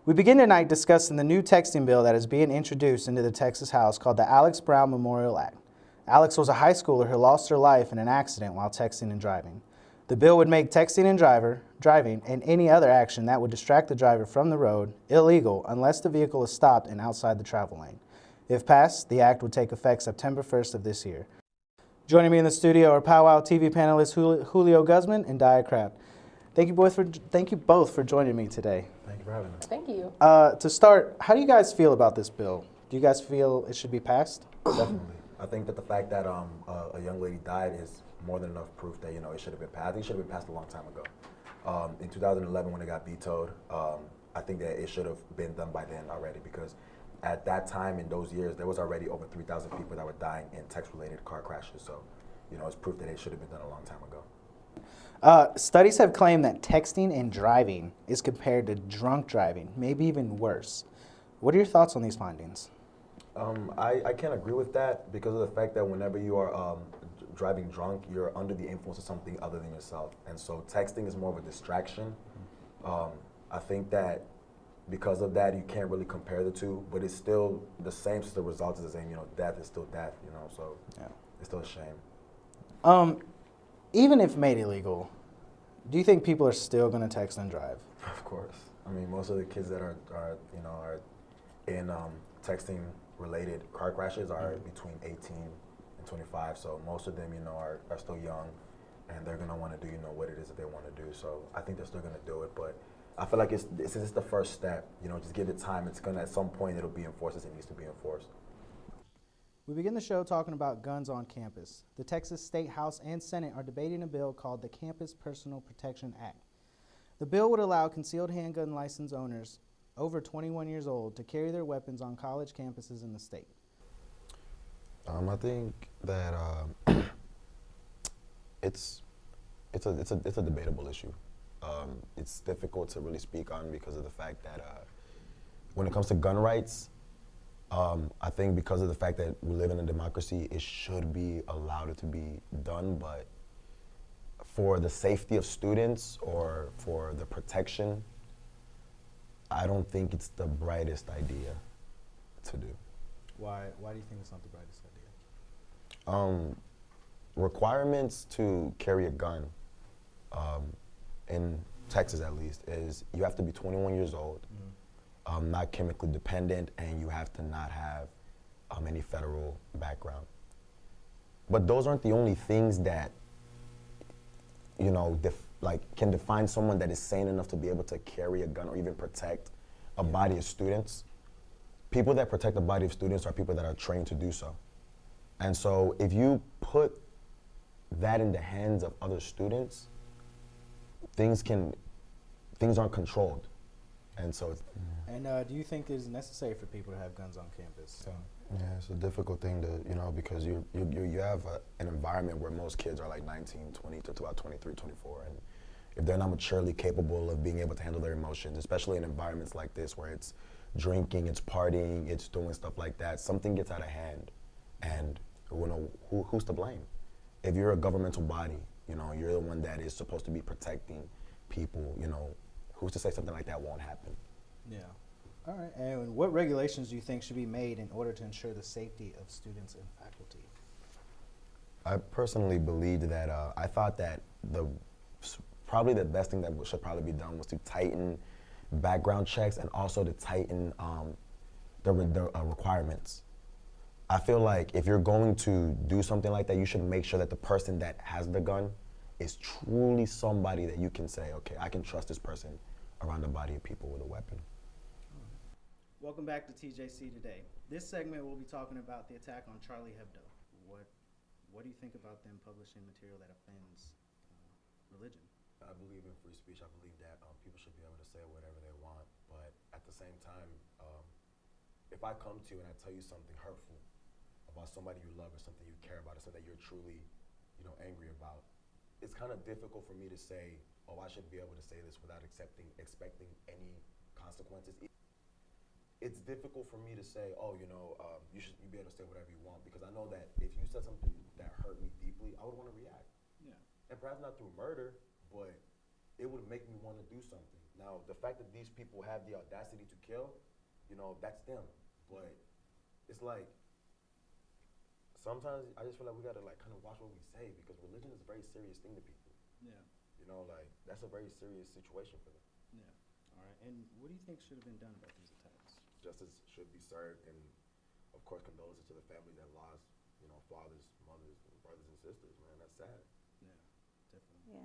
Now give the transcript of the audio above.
We begin tonight discussing the new texting bill that is being introduced into the Texas House called the Alex Brown Memorial Act. Alex was a high schooler who lost her life in an accident while texting and driving. The bill would make texting and driving, and any other action that would distract the driver from the road illegal unless the vehicle is stopped and outside the travel lane. If passed, the act would take effect September 1st of this year. Joining me in the studio are Powwow TV panelists Julio Guzman and Dia Kraft. Thank you both for joining me today. Thank you for having us. Thank you. To start, how do you guys feel about this bill? Do you guys feel it should be passed? Definitely. I think that the fact that a young lady died is more than enough proof that it should have been passed. I think it should have been passed a long time ago. In 2011, when it got vetoed, I think that it should have been done by then already, because at that time in those years, there was already over 3,000 people that were dying in text-related car crashes. So, it's proof that it should have been done a long time ago. Studies have claimed that texting and driving is compared to drunk driving, maybe even worse. What are your thoughts on these findings? I can't agree with that because of the fact that whenever you are driving drunk, you're under the influence of something other than yourself. And so texting is more of a distraction. I think that because of that, you can't really compare the two, but it's still the same, so the result is the same. Death is still death, so yeah. It's still a shame. Even if made illegal, do you think people are still going to text and drive? Of course. I mean, most of the kids that are in texting-related car crashes are between 18 and 25. So most of them, are still young, and they're going to want to do, what it is that they want to do. So I think they're still going to do it. But I feel like this is the first step. Just give it time. It's going to, at some point, it'll be enforced as it needs to be enforced. We begin the show talking about guns on campus. The Texas State House and Senate are debating a bill called the Campus Personal Protection Act. The bill would allow concealed handgun license owners over 21 years old to carry their weapons on college campuses in the state. I think that it's a debatable issue. It's difficult to really speak on because of the fact that when it comes to gun rights, I think because of the fact that we live in a democracy, it should be allowed to be done, but for the safety of students or for the protection, I don't think it's the brightest idea to do. Why do you think it's not the brightest idea? Requirements to carry a gun, in Texas at least, is you have to be 21 years old, not chemically dependent, and you have to not have any federal background. But those aren't the only things that, can define someone that is sane enough to be able to carry a gun or even protect a body of students. People that protect a body of students are people that are trained to do so. And so if you put that in the hands of other students, things aren't controlled. And so it's, And do you think it's necessary for people to have guns on campus? yeah, it's a difficult thing to, because you have an environment where most kids are like 19, 20 to about 23, 24. And if they're not maturely capable of being able to handle their emotions, especially in environments like this where it's drinking, it's partying, it's doing stuff like that, something gets out of hand. And who's to blame? If you're a governmental body, you're the one that is supposed to be protecting people, who's to say something like that won't happen? Yeah. All right. And what regulations do you think should be made in order to ensure the safety of students and faculty? I personally believed that, I thought that probably the best thing that should probably be done was to tighten background checks and also to tighten the requirements. I feel like if you're going to do something like that, you should make sure that the person that has the gun is truly somebody that you can say, okay, I can trust this person around a body of people with a weapon. Welcome back to TJC Today. This segment we'll be talking about the attack on Charlie Hebdo. What do you think about them publishing material that offends religion? I believe in free speech. I believe that people should be able to say whatever they want, but at the same time, if I come to you and I tell you something hurtful about somebody you love or something you care about or something that you're truly, angry about, it's kind of difficult for me to say, oh, I should be able to say this without expecting any consequences. It's difficult for me to say, oh, you should be able to say whatever you want, because I know that if you said something that hurt me deeply, I would want to react. Yeah. And perhaps not through murder, but it would make me want to do something. Now, the fact that these people have the audacity to kill, you know, that's them. But it's like, sometimes I just feel like we gotta like kind of watch what we say because religion is a very serious thing to people. Yeah. You know, like that's a very serious situation for them. Yeah. All right. And what do you think should have been done about these attacks? Justice should be served, and of course, condolences to the families that lost, you know, fathers, mothers, brothers, and sisters. Man, that's sad. Yeah, definitely. Yeah.